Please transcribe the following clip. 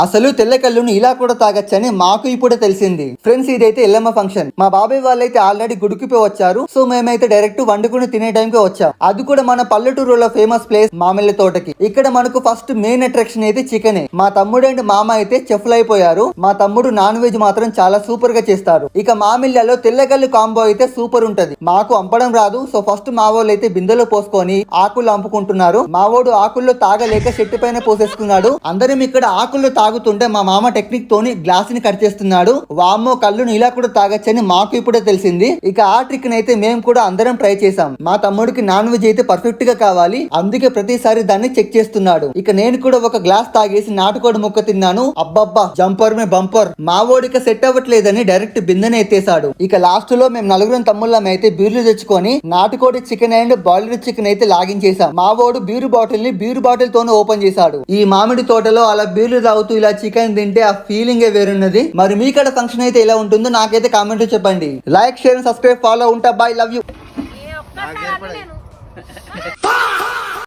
అసలు తెల్ల కళ్ళును ఇలా కూడా తాగొచ్చని మాకు ఇప్పుడే తెలిసింది. ఫ్రెండ్స్, ఇదైతే ఎల్లమ్మ ఫంక్షన్. మా బాబాయ్ వాళ్ళైతే ఆల్రెడీ గుడికిపోయి వచ్చారు. సో మేమైతే డైరెక్ట్ వండుకుని తినే టైంకి వచ్చాం. అది కూడా మన పల్లెటూరులో ఫేమస్ ప్లేస్ మామిళ్ళ తోటకి. ఇక్కడ మనకు ఫస్ట్ మెయిన్ అట్రాక్షన్ అయితే చికెనే. మా తమ్ముడు అండ్ మామ అయితే చెఫ్లు అయిపోయారు. మా తమ్ముడు నాన్ వెజ్ మాత్రం చాలా సూపర్ గా చేస్తారు. ఇక మామిళ్ళలో తెల్లగల్లు కాంబో అయితే సూపర్ ఉంటది. మాకు అంపడం రాదు. సో ఫస్ట్ మా వాళ్ళు అయితే బిందెలో పోసుకొని ఆకులు అంపుకుంటున్నారు. మావోడు ఆకుల్లో తాగలేక చెట్టు పైన పోసేసుకున్నాడు. అందరం ఇక్కడ ఆకుల్లో తాగుతుంటే మా మామ టెక్నిక్ తోని గ్లాస్ ని కట్ చేస్తున్నాడు. వామ్మో, కళ్ళుని ఇలా కూడా తాగొచ్చని మాకు ఇప్పుడే తెలిసింది. ఇక ఆ ట్రిక్ అయితే మేము కూడా అందరం ట్రై చేసాం. మా తమ్ముడికి నాన్ వెజ్ అయితే పర్ఫెక్ట్ గా కావాలి, అందుకే ప్రతిసారి దాన్ని చెక్ చేస్తున్నాడు. ఇక నేను కూడా ఒక గ్లాస్ తాగేసి నాటుకోడి ముక్క తిన్నాను. అబ్బబ్బా, జంపర్ మే బంపర్. మావోడిక సెట్ అవ్వట్లేదని డైరెక్ట్ బిందెనే ఎత్తేసాడు. ఇక లాస్ట్ లో మేము నలుగురం తమ్ముళ్ళం అయితే బీర్లు తెచ్చుకొని నాటుకోడి చికెన్ అండ్ బాయిలర్ చికెన్ అయితే లాగించేసాం. మావోడు బీరు బాటిల్ తోనే ఓపెన్ చేశాడు. ఈ మామిడి తోటలో అలా బీర్లు తాగుతూ ఇలా చికెన్ తింటే ఆ ఫీలింగ్ వేరున్నది. మరి మీకడ ఫంక్షన్ అయితే ఎలా ఉంటుందో నాకైతే కామెంట్ చెప్పండి. లైక్, షేర్, సబ్స్క్రైబ్, ఫాలో ఉంటా. By, love you.